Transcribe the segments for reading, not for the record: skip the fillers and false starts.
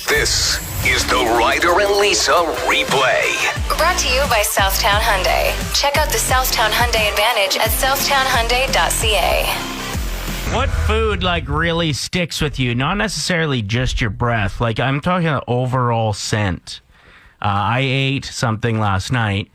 This is the Ryder and Lisa replay. Brought to you by Southtown Hyundai. Check out the Southtown Hyundai Advantage at southtownhyundai.ca. What food, really sticks with you? Not necessarily just your breath. I'm talking overall scent. I ate something last night,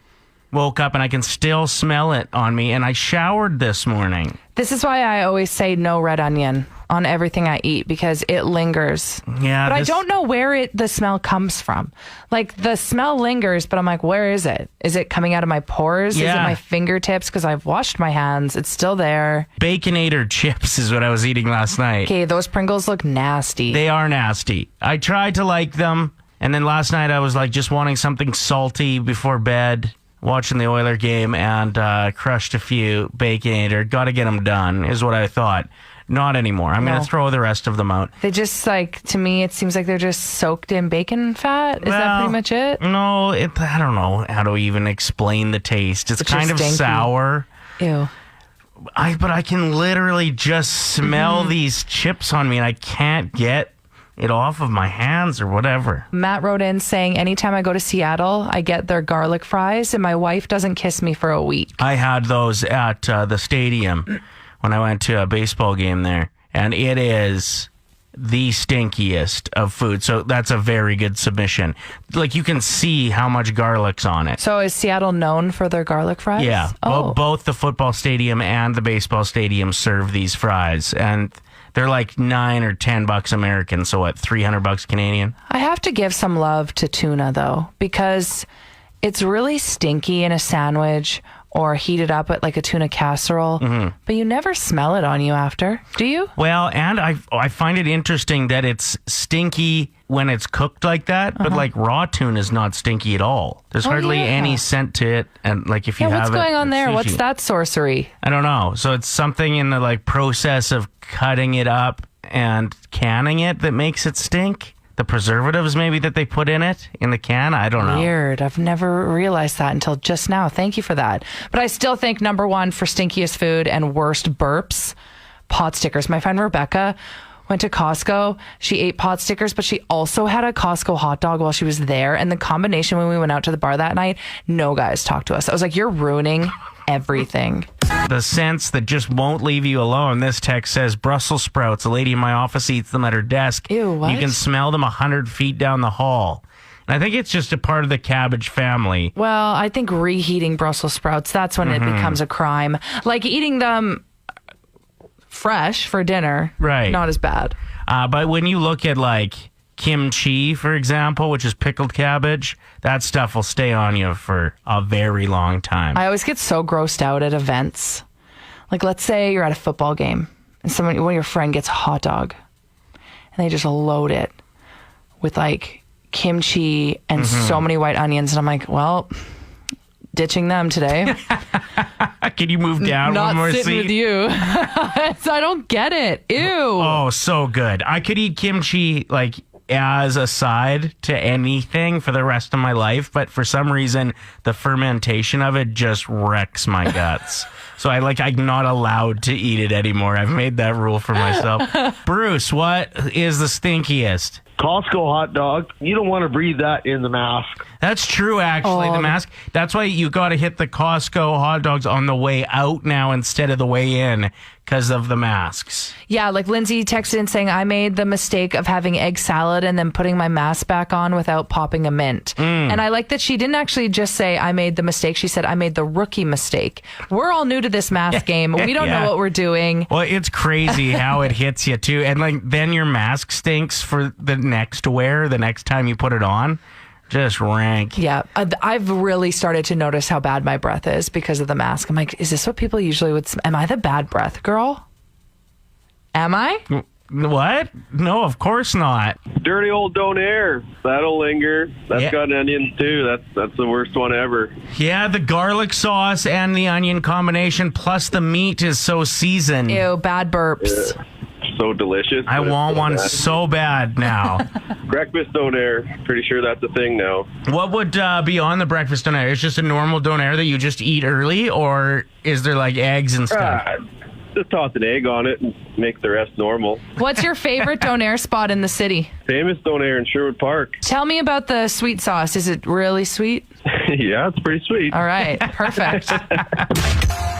woke up, and I can still smell it on me, and I showered this morning. This is why I always say no red onion on everything I eat, because it lingers. Yeah, but I don't know where the smell comes from. The smell lingers, but I'm like, where is it? Is it coming out of my pores? Yeah. Is it my fingertips? Because I've washed my hands. It's still there. Baconator chips is what I was eating last night. Okay, those Pringles look nasty. They are nasty. I tried to like them, and then last night I was just wanting something salty before bed, watching the Oiler game, and crushed a few Baconator. Got to get them done, is what I thought. Not anymore. I'm going to throw the rest of them out. They just, to me, it seems like they're just soaked in bacon fat. Is that pretty much it? No, I don't know how to even explain the taste. It's kind of stinky. sour. Ew. But I can literally just smell these chips on me, and I can't get it off of my hands or whatever. Matt wrote in saying, anytime I go to Seattle, I get their garlic fries, and my wife doesn't kiss me for a week. I had those at the stadium when I went to a baseball game there, and it is the stinkiest of food. So that's a very good submission. You can see how much garlic's on it. So is Seattle known for their garlic fries? Yeah. Oh. Both the football stadium and the baseball stadium serve these fries, and they're $9 or $10 American. So what, $300 Canadian? I have to give some love to tuna, though, because it's really stinky in a sandwich or heated up at a tuna casserole, but you never smell it on you after, do you? Well, and I find it interesting that it's stinky when it's cooked like that, but raw tuna is not stinky at all. There's hardly any scent to it, and if you have what's going on there? sushi. What's that sorcery? I don't know. So it's something in the process of cutting it up and canning it that makes it stink. The preservatives maybe that they put in it in the can. I don't know. Weird. I've never realized that until just now. Thank you for that. But I still think number one for stinkiest food and worst burps, pot stickers. My friend Rebecca went to Costco. She ate pot stickers, but she also had a Costco hot dog while she was there. And the combination when we went out to the bar that night, no guys talked to us. I was like, you're ruining everything. The scents that just won't leave you alone. This text says Brussels sprouts. A lady in my office eats them at her desk. Ew, what? You can smell them 100 feet down the hall. And I think it's just a part of the cabbage family. Well, I think reheating Brussels sprouts, that's when it becomes a crime. Eating them fresh for dinner, right? Not as bad. But when you look at kimchi, for example, which is pickled cabbage, that stuff will stay on you for a very long time. I always get so grossed out at events. Let's say you're at a football game and one of your friend gets a hot dog and they just load it with kimchi and so many white onions. And I'm like, well, ditching them today. Can you move down one more seat? Not sitting with you. So I don't get it. Ew. Oh, so good. I could eat kimchi as a side to anything for the rest of my life, but for some reason the fermentation of it just wrecks my guts. So I'm not allowed to eat it anymore. I've made that rule for myself. Bruce, what is the stinkiest? Costco hot dog. You don't want to breathe that in the mask. That's true, actually, the mask. That's why you got to hit the Costco hot dogs on the way out now instead of the way in because of the masks. Yeah, Lindsay texted in saying, I made the mistake of having egg salad and then putting my mask back on without popping a mint. And I like that she didn't actually just say, I made the mistake. She said, I made the rookie mistake. We're all new to this mask game. We don't know what we're doing. Well, it's crazy how it hits you, too. And then your mask stinks for the next wear, the next time you put it on. Just rank. Yeah. I've really started to notice how bad my breath is because of the mask. I'm like, is this what people usually would... Am I the bad breath girl? Am I? What? No, of course not. Dirty old Donair. That'll linger. That's got onions too. That's the worst one ever. Yeah, the garlic sauce and the onion combination plus the meat is so seasoned. Ew, bad burps. Yeah. So delicious. I want one so bad now. Breakfast donair. Pretty sure that's a thing now. What would be on the breakfast donair? It's just a normal donair that you just eat early, or is there eggs and stuff? Just toss an egg on it and make the rest normal. What's your favorite donair spot in the city? Famous donair in Sherwood Park. Tell me about the sweet sauce. Is it really sweet? Yeah, it's pretty sweet. All right, perfect.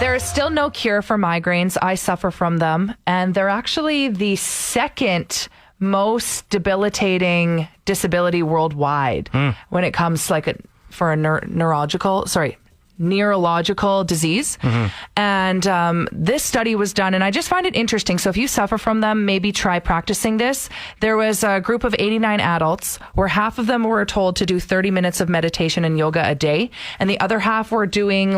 There is still no cure for migraines. I suffer from them, and they're actually the second most debilitating disability worldwide when it comes for a neurological disease. And this study was done, and I just find it interesting. So if you suffer from them, maybe try practicing this. There was a group of 89 adults where half of them were told to do 30 minutes of meditation and yoga a day, and the other half were doing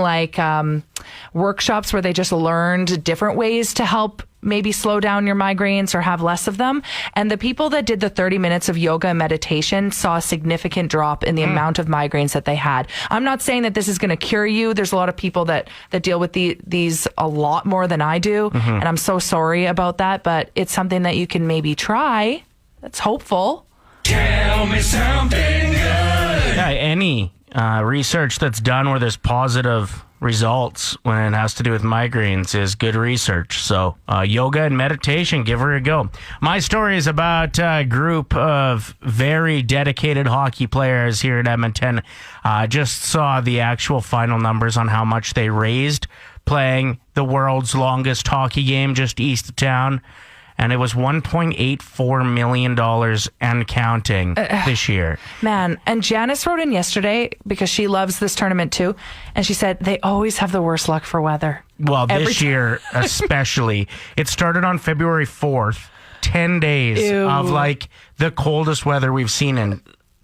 workshops where they just learned different ways to help maybe slow down your migraines or have less of them. And the people that did the 30 minutes of yoga and meditation saw a significant drop in the amount of migraines that they had. I'm not saying that this is going to cure you. There's a lot of people that deal with these a lot more than I do. And I'm so sorry about that, but it's something that you can maybe try. That's hopeful. Tell me something good. Yeah, any research that's done where there's positive results when it has to do with migraines is good research. So yoga and meditation, give her a go. My story is about a group of very dedicated hockey players here in Edmonton. Just saw the actual final numbers on how much they raised playing the world's longest hockey game just east of town. And it was $1.84 million and counting this year. Man, and Janice wrote in yesterday because she loves this tournament too. And she said they always have the worst luck for weather. Well, this year especially. It started on February 4th, 10 days of the coldest weather we've seen in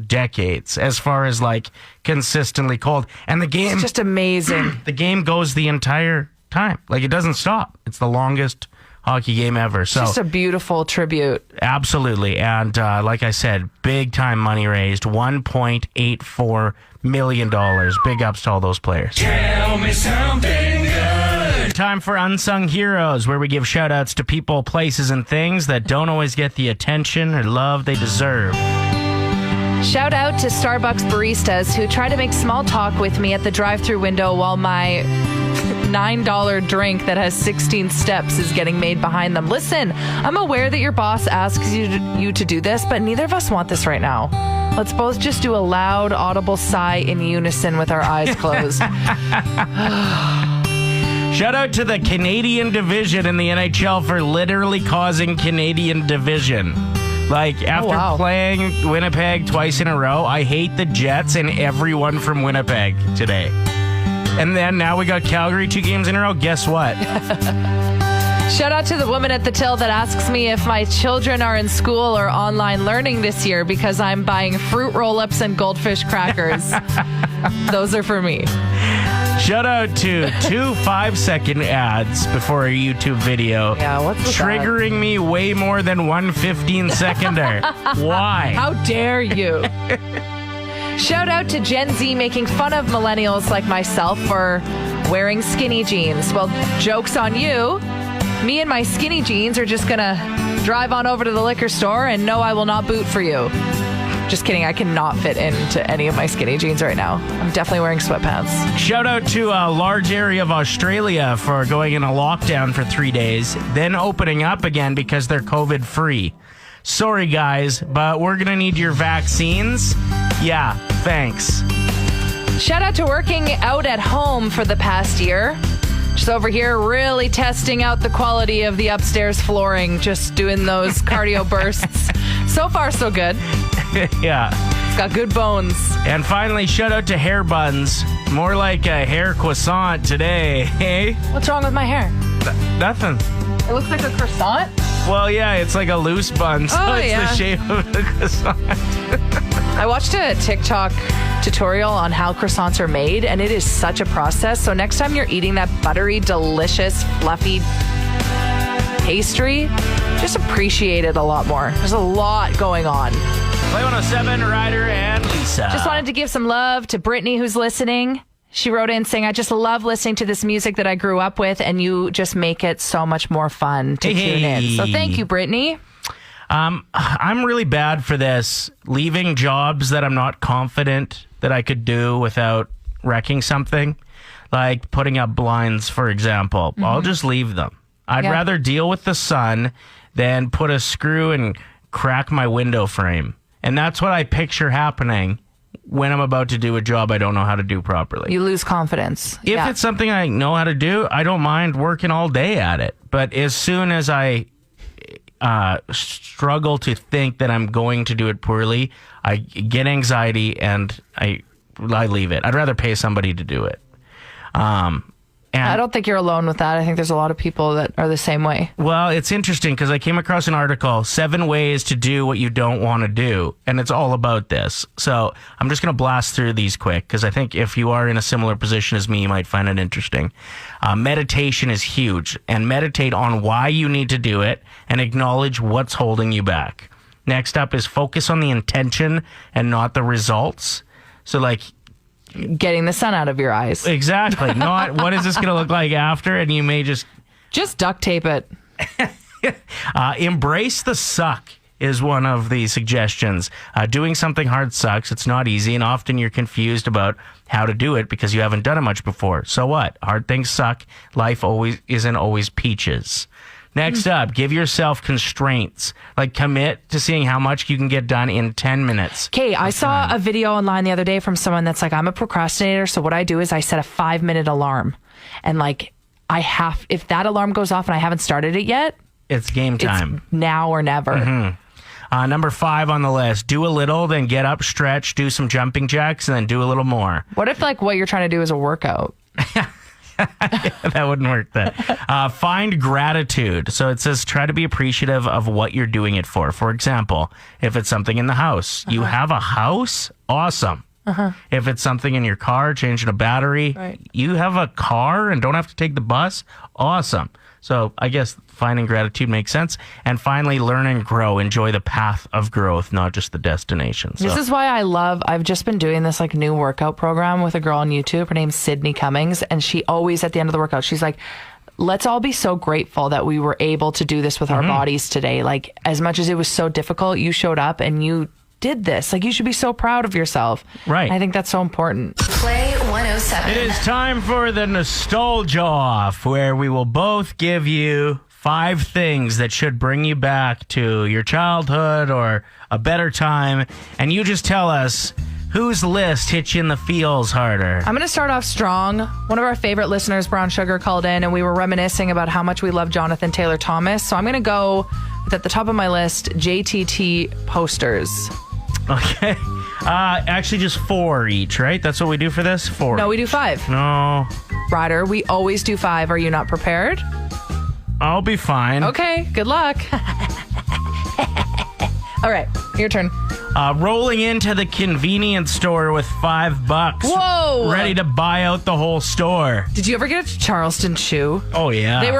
decades as far as consistently cold. And the game... It's just amazing. The game goes the entire time. It doesn't stop. It's the longest hockey game ever. So just a beautiful tribute. Absolutely. And like I said, big time money raised, $1.84 million. Big ups to all those players. Tell me something good. Time for Unsung Heroes, where we give shout outs to people, places, and things that don't always get the attention or love they deserve. Shout out to Starbucks baristas who try to make small talk with me at the drive-thru window while my $9 drink that has 16 steps is getting made behind them. Listen, I'm aware that your boss asks you to do this, but neither of us want this right now. Let's both just do a loud, audible sigh in unison with our eyes closed. Shout out to the Canadian division in the NHL for literally causing Canadian division. After playing Winnipeg twice in a row, I hate the Jets and everyone from Winnipeg today. And then now we got Calgary 2 games in a row. Guess what? Shout out to the woman at the till that asks me if my children are in school or online learning this year because I'm buying fruit roll-ups and goldfish crackers. Those are for me. Shout out to 2 5-second ads before a YouTube video. Yeah, what's with triggering that? Me way more than 1 15-seconder. Why? How dare you? Shout out to Gen Z making fun of millennials like myself for wearing skinny jeans. Well, joke's on you. Me and my skinny jeans are just going to drive on over to the liquor store and no, I will not boot for you. Just kidding. I cannot fit into any of my skinny jeans right now. I'm definitely wearing sweatpants. Shout out to a large area of Australia for going in a lockdown for 3 days, then opening up again because they're COVID free. Sorry, guys, but we're going to need your vaccines. Yeah, thanks. Shout out to working out at home for the past year. Just over here really testing out the quality of the upstairs flooring, just doing those cardio bursts. So far, so good. Yeah. It's got good bones. And finally, shout out to hair buns. More like a hair croissant today. Hey? What's wrong with my hair? Nothing. It looks like a croissant? Well, yeah, it's like a loose bun, so it's the shape of a croissant. I watched a TikTok tutorial on how croissants are made, and it is such a process. So next time you're eating that buttery, delicious, fluffy pastry, just appreciate it a lot more. There's a lot going on. Play 107, Ryder and Lisa. Just wanted to give some love to Brittany, who's listening. She wrote in saying, I just love listening to this music that I grew up with, and you just make it so much more fun to tune in. So thank you, Brittany. I'm really bad for this. Leaving jobs that I'm not confident that I could do without wrecking something. Like putting up blinds, for example. I'll just leave them. I'd Yeah. rather deal with the sun than put a screw and crack my window frame. And that's what I picture happening when I'm about to do a job I don't know how to do properly. You lose confidence. If it's something I know how to do, I don't mind working all day at it. But as soon as I struggle to think that I'm going to do it poorly, I get anxiety and I leave it. I'd rather pay somebody to do it. And I don't think you're alone with that. I think there's a lot of people that are the same way. Well, it's interesting because I came across an article, 7 ways to do what you don't want to do. And it's all about this. So I'm just going to blast through these quick because I think if you are in a similar position as me, you might find it interesting. Meditation is huge. And meditate on why you need to do it and acknowledge what's holding you back. Next up is focus on the intention and not the results. So like, Getting the sun out of your eyes. exactly. Not what is this going to look like after? And you may just Duct tape it. embrace the suck is one of the suggestions. Doing something hard sucks. It's not easy. And often you're confused about how to do it because you haven't done it much before. So what? Hard things suck. Life isn't always peaches. Next up, give yourself constraints. Like commit to seeing how much you can get done in 10 minutes. Okay, I saw a video online the other day from someone that's like, I'm a procrastinator, so what I do is I set a 5-minute alarm. And like, if that alarm goes off and I haven't started it yet, It's game time. it's now or never. Number 5 on the list, do a little, then get up, stretch, do some jumping jacks, and then do a little more. What if like what you're trying to do is a workout? That wouldn't work then. Find gratitude. So it says try to be appreciative of what you're doing it for. For example, if it's something in the house, you have a house? Awesome. If it's something in your car, changing a battery, Right. you have a car and don't have to take the bus? Awesome. So I guess finding gratitude makes sense. And finally, learn and grow. Enjoy the path of growth, not just the destination. So. This is why I've just been doing this like new workout program with a girl on YouTube. Her name's Sydney Cummings. And she always at the end of the workout, she's like, let's all be so grateful that we were able to do this with our bodies today. Like as much as it was so difficult, you showed up and you did this. Like you should be so proud of yourself. Right. I think that's so important. Play 107. It is time for the Nostalgia Off, where we will both give you 5 things that should bring you back to your childhood or a better time. And you just tell us whose list hits you in the feels harder. I'm going to start off strong. One of our favorite listeners, Brown Sugar, called in and we were reminiscing about how much we love Jonathan Taylor Thomas. So I'm going to go with at the top of my list, JTT posters. Okay. Actually, just 4 each, right? That's what we do for this? 4. No, we do 5. No, Ryder, we always do 5. Are you not prepared? I'll be fine. Okay, good luck. All right, your turn. Rolling into the convenience store with $5. Whoa! Ready to buy out the whole store. Did you ever get a Charleston chew? Oh, yeah. They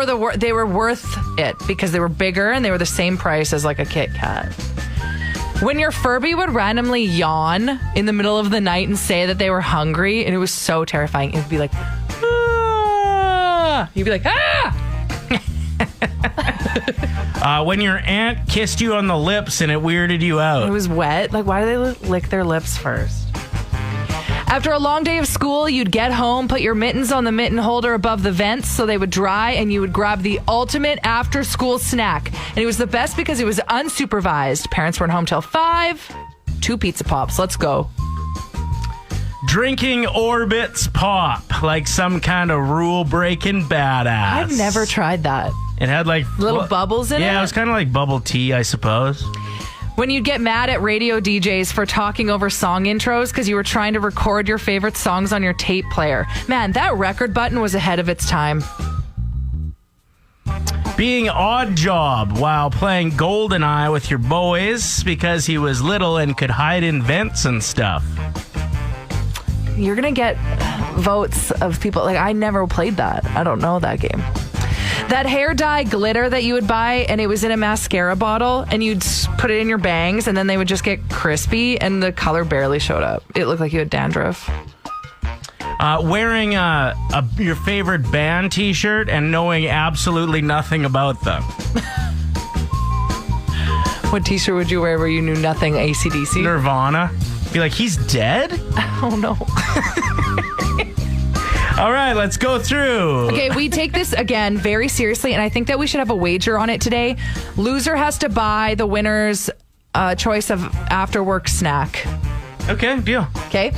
were worth it because they were bigger and they were the same price as like a Kit Kat. When your Furby would randomly yawn in the middle of the night and say that they were hungry, and it was so terrifying. It would be like, ah! You'd be like, ah! When your aunt kissed you on the lips and it weirded you It out. was wet. Like, why do they lick their lips first? After a long day of school, you'd get home, put your mittens on the mitten holder above the vents so they would dry, and you would grab the ultimate after-school snack. And it was the best because it was unsupervised. Parents weren't home till 5. 2 pizza pops. Let's go. Drinking Orbit's pop like some kind of rule-breaking badass. I've never tried that. It had like... Little bubbles in it? Yeah, it was kind of like bubble tea, I suppose. When you'd get mad at radio DJs for talking over song intros because you were trying to record your favorite songs on your tape player. Man, that record button was ahead of its time. Being odd job while playing GoldenEye with your boys because he was little and could hide in vents and stuff. You're going to get votes of people. Like, I never played that. I don't know that game. That hair dye glitter that you would buy, and it was in a mascara bottle, and you'd put it in your bangs, and then they would just get crispy, and the color barely showed up. It looked like you had dandruff. Wearing your favorite band t-shirt and knowing absolutely nothing about them. What t-shirt would you wear where you knew nothing AC/DC? Nirvana. Be like, he's dead? Oh, no. All right, let's go through. Okay, we take this again very seriously, and I think that we should have a wager on it today. Loser has to buy the winner's choice of after work snack. Okay, deal. Okay.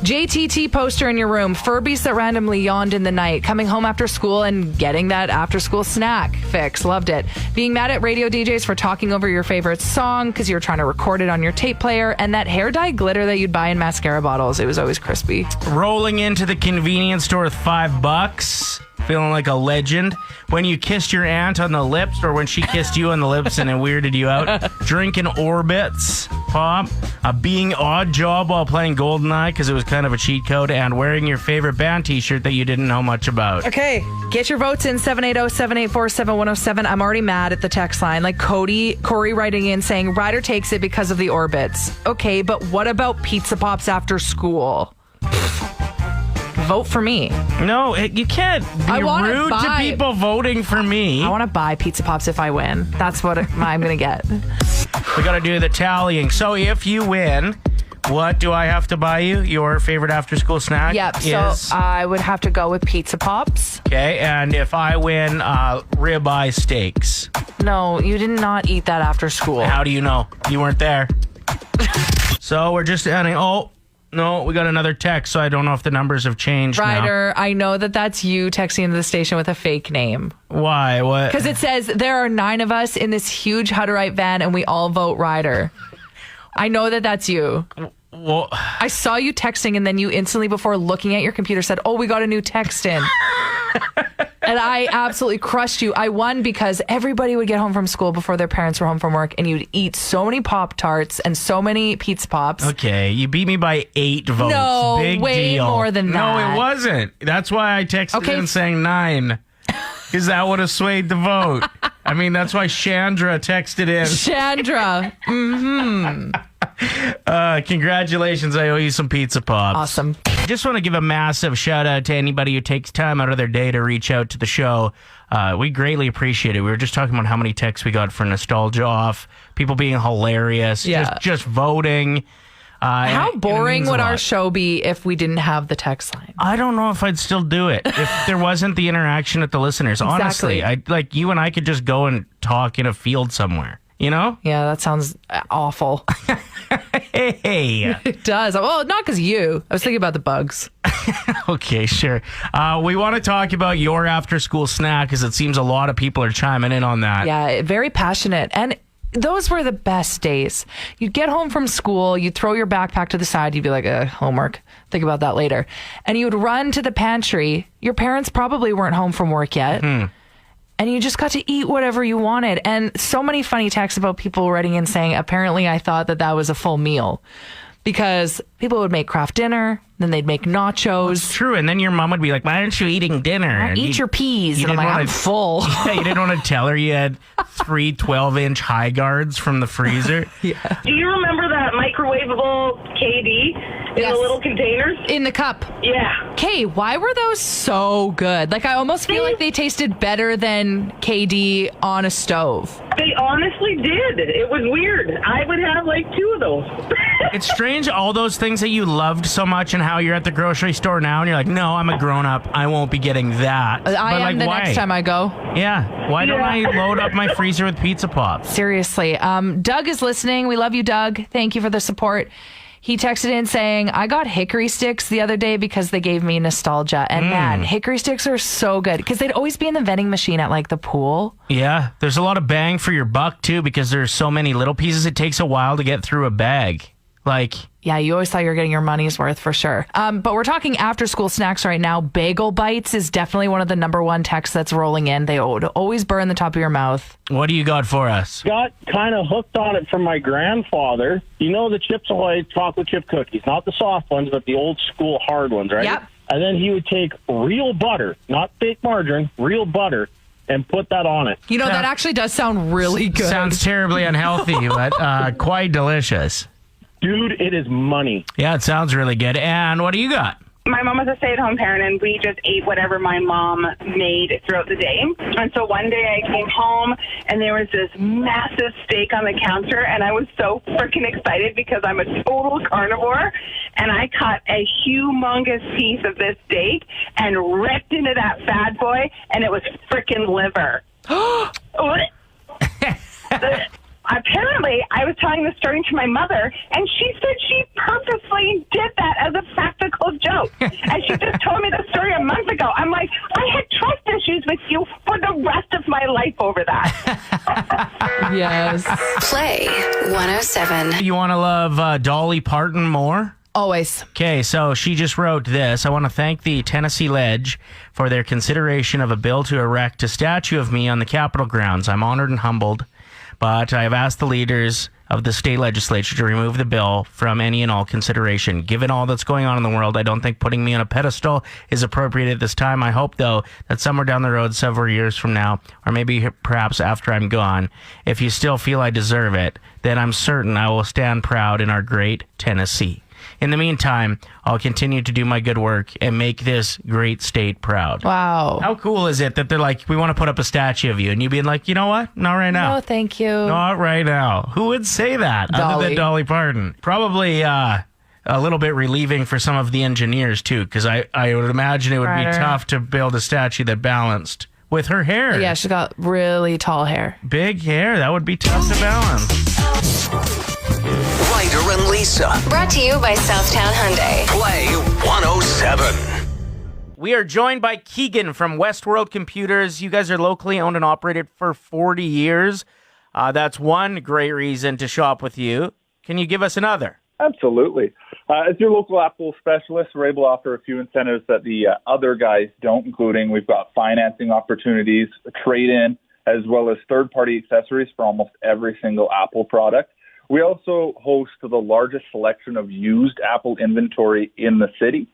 JTT poster in your room. Furbies that randomly yawned in the night. Coming home after school and getting that after school snack fix. Loved it. Being mad at radio DJs for talking over your favorite song because you were trying to record it on your tape player. And that hair dye glitter that you'd buy in mascara bottles. It was always crispy. Rolling into the convenience store with $5. Feeling like a legend. When you kissed your aunt on the lips, or when she kissed you on the lips and it weirded you out. Drinking Orbits pop. Being odd job while playing GoldenEye because it was kind of a cheat code. And wearing your favorite band t-shirt that you didn't know much about. Okay, get your votes in 780-784-7107. I'm already mad at the text line. Like Corey writing in saying, Ryder takes it because of the Orbits. Okay, but what about Pizza Pops after school? Vote for me. No, you can't be rude to people voting for me. I want to buy Pizza Pops if I win. That's what I'm going to get. We got to do the tallying. So if you win, what do I have to buy you? Your favorite after-school snack? Yep, so I would have to go with Pizza Pops. Okay, and if I win, ribeye steaks. No, you did not eat that after school. How do you know? You weren't there. So we're just adding... Oh, no, we got another text, so I don't know if the numbers have changed Ryder, I know that that's you texting into the station with a fake name. Why? What? Because it says there are 9 of us in this huge Hutterite van and we all vote Ryder. I know that that's you. Well, I saw you texting and then you instantly before looking at your computer said, oh, we got a new text in. And I absolutely crushed you. I won because everybody would get home from school before their parents were home from work and you'd eat so many Pop-Tarts and so many Pizza Pops. Okay, you beat me by 8 votes. No, Big way deal. more than that. No, it wasn't. That's why I texted in saying 9. Because that would have swayed the vote. I mean, that's why Chandra texted in. Chandra. Congratulations. I owe you some Pizza Pops. Awesome. I just want to give a massive shout out to anybody who takes time out of their day to reach out to the show. We greatly appreciate it. We were just talking about how many texts we got for Nostalgia Off, people being hilarious, just voting. How boring would our show be if we didn't have the text line? I don't know if I'd still do it if there wasn't the interaction with the listeners. Honestly, like you and I could just go and talk in a field somewhere. You know? Yeah, that sounds awful. Hey. It does. Well, not because you. I was thinking about the bugs. Okay, sure. We want to talk about your after-school snack because it seems a lot of people are chiming in on that. Yeah, very passionate. And those were the best days. You'd get home from school, you'd throw your backpack to the side, you'd be like, homework, think about that later. And you would run to the pantry. Your parents probably weren't home from work yet. And you just got to eat whatever you wanted. And so many funny texts about people writing in saying, apparently I thought that was a full meal. Because people would make Kraft dinner, then they'd make nachos. It's true. And then your mom would be like, why aren't you eating dinner? Eat your peas. And I'm like, I'm full. Yeah, you didn't want to tell her you had 3 12-inch high guards from the freezer. Yeah. Do you remember that microwavable KD in the little containers? In the cup. Yeah. Okay, why were those so good? Like, I almost feel like they tasted better than KD on a stove. They honestly did. It was weird. I would have like 2 of those. It's strange, all those things that you loved so much and how you're at the grocery store now and you're like, no, I'm a grown-up. I won't be getting that. I am the next time I go. Yeah. Why don't I load up my freezer with Pizza Pops? Seriously. Doug is listening. We love you, Doug. Thank you for the support. He texted in saying, I got hickory sticks the other day because they gave me nostalgia. And man, hickory sticks are so good because they'd always be in the vending machine at like the pool. Yeah, there's a lot of bang for your buck too because there's so many little pieces. It takes a while to get through a bag. Yeah, you always thought you were getting your money's worth for sure. But we're talking after school snacks right now. Bagel bites is definitely one of the number one texts that's rolling in. They would always burn the top of your mouth. What do you got for us? Got kind of hooked on it from my grandfather. You know the Chips Ahoy chocolate chip cookies, not the soft ones, but the old school hard ones, right? Yep. And then he would take real butter, not fake margarine, real butter, and put that on it. You know, that actually does sound really good. Sounds terribly unhealthy, but quite delicious. Dude, it is money. Yeah, it sounds really good. And what do you got? my mom was a stay-at-home parent, and we just ate whatever my mom made throughout the day. And so one day I came home, and there was this massive steak on the counter, and I was so freaking excited because I'm a total carnivore, and I cut a humongous piece of this steak and ripped into that bad boy, and it was freaking liver. Apparently, I was telling the story to my mother, and she said she purposely did that as a practical joke. And she just told me the story a month ago. I'm like, I had trust issues with you for the rest of my life over that. Yes. Play 107. You want to love Dolly Parton more? Always. Okay, so she just wrote this. I want to thank the Tennessee Ledge for their consideration of a bill to erect a statue of me on the Capitol grounds. I'm honored and humbled, but I have asked the leaders of the state legislature to remove the bill from any and all consideration. Given all that's going on in the world, I don't think putting me on a pedestal is appropriate at this time. I hope, though, that somewhere down the road, several years from now, or maybe perhaps after I'm gone, if you still feel I deserve it, then I'm certain I will stand proud in our great Tennessee. In the meantime, I'll continue to do my good work and make this great state proud. Wow. How cool is it that they're like, we want to put up a statue of you, and you being like, you know what? Not right now. No, thank you. Not right now. Who would say that other than Dolly Parton? Probably a little bit relieving for some of the engineers, too, because I would imagine it would be tough to build a statue that balanced with her hair. Yeah, she's got really tall hair. Big hair. That would be tough to balance. Ryder and Lisa. Brought to you by Southtown Hyundai. Play 107. We are joined by Keagan from WestWorld Computers. You guys are locally owned and operated for 40 years. That's one great reason to shop with you. Can you give us another? Absolutely. As your local Apple specialist, we're able to offer a few incentives that the other guys don't, including we've got financing opportunities, trade-in, as well as third-party accessories for almost every single Apple product. We also host the largest selection of used Apple inventory in the city.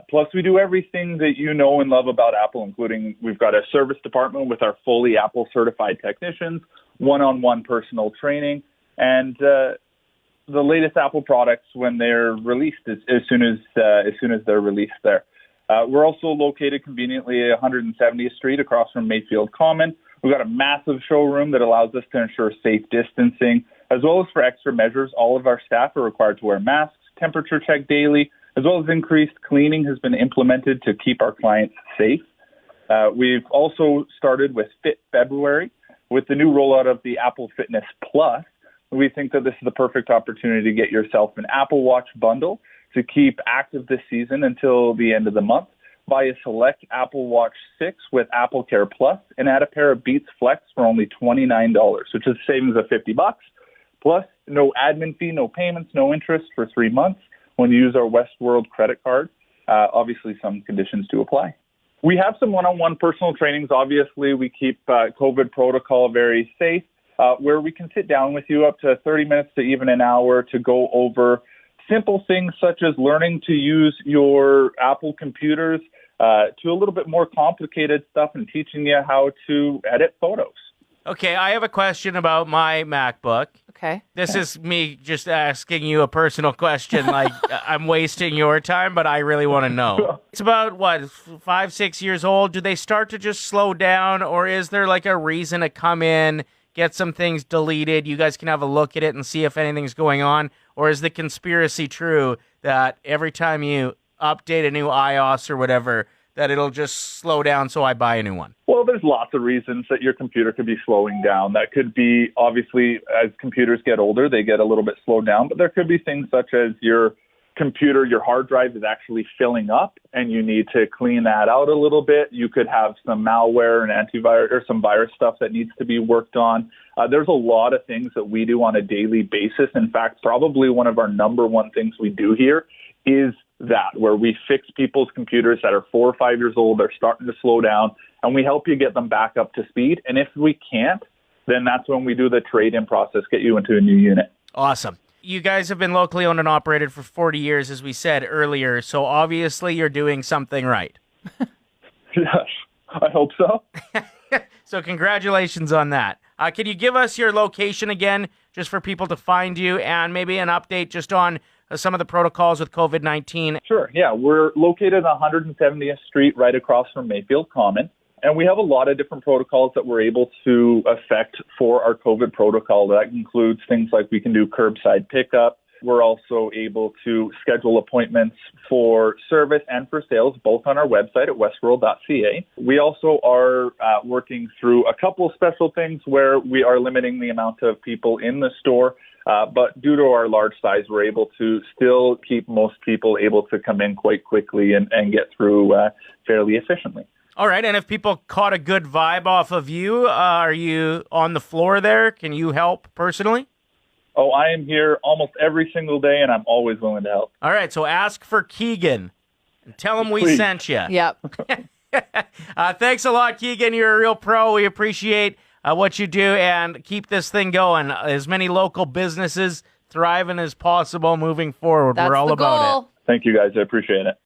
Plus, we do everything that you know and love about Apple, including we've got a service department with our fully Apple-certified technicians, one-on-one personal training, and the latest Apple products when they're released as soon as they're released there. We're also located conveniently at 170th Street across from Mayfield Common. We've got a massive showroom that allows us to ensure safe distancing, as well as for extra measures. All of our staff are required to wear masks, temperature check daily, as well as increased cleaning has been implemented to keep our clients safe. We've also started with Fit February. With the new rollout of the Apple Fitness Plus, we think that this is the perfect opportunity to get yourself an Apple Watch bundle to keep active this season until the end of the month. Buy a select Apple Watch 6 with Apple Care Plus and add a pair of Beats Flex for only $29, which is a savings of $50. Plus, no admin fee, no payments, no interest for 3 months when you use our WestWorld credit card. Obviously, some conditions do apply. We have some one-on-one personal trainings. Obviously, we keep COVID protocol very safe, where we can sit down with you up to 30 minutes to even an hour to go over simple things such as learning to use your Apple computers to a little bit more complicated stuff and teaching you how to edit photos. Okay, I have a question about my MacBook. Okay. This is me just asking you a personal question, like I'm wasting your time, but I really want to know. It's about, 5, 6 years old. Do they start to just slow down, or is there like a reason to come in, get some things deleted, you guys can have a look at it and see if anything's going on? Or is the conspiracy true that every time you update a new iOS or whatever, that it'll just slow down so I buy a new one? Well, there's lots of reasons that your computer could be slowing down. That could be, obviously, as computers get older, they get a little bit slowed down. But there could be things such as your computer, your hard drive is actually filling up and you need to clean that out a little bit. You could have some malware and antivirus or some virus stuff that needs to be worked on. There's a lot of things that we do on a daily basis. In fact, probably one of our number one things we do here is that, where we fix people's computers that are 4 or 5 years old, they're starting to slow down, and we help you get them back up to speed. And if we can't, then that's when we do the trade-in process, get you into a new unit. Awesome. You guys have been locally owned and operated for 40 years, as we said earlier, so obviously you're doing something right. Yes, I hope so. So congratulations on that. Can you give us your location again, just for people to find you, and maybe an update just on some of the protocols with COVID-19? Sure. Yeah, we're located on 170th Street, right across from Mayfield Common. And we have a lot of different protocols that we're able to affect for our COVID protocol. That includes things like we can do curbside pickup. We're also able to schedule appointments for service and for sales, both on our website at westworld.ca. We also are working through a couple of special things where we are limiting the amount of people in the store. But due to our large size, we're able to still keep most people able to come in quite quickly and get through fairly efficiently. All right, and if people caught a good vibe off of you, are you on the floor there? Can you help personally? Oh, I am here almost every single day, and I'm always willing to help. All right, so ask for Keagan and tell him we sent you. Yep. Thanks a lot, Keagan. You're a real pro. We appreciate what you do, and keep this thing going. As many local businesses thriving as possible moving forward. That's We're all the about goal. it. Thank you, guys. I appreciate it.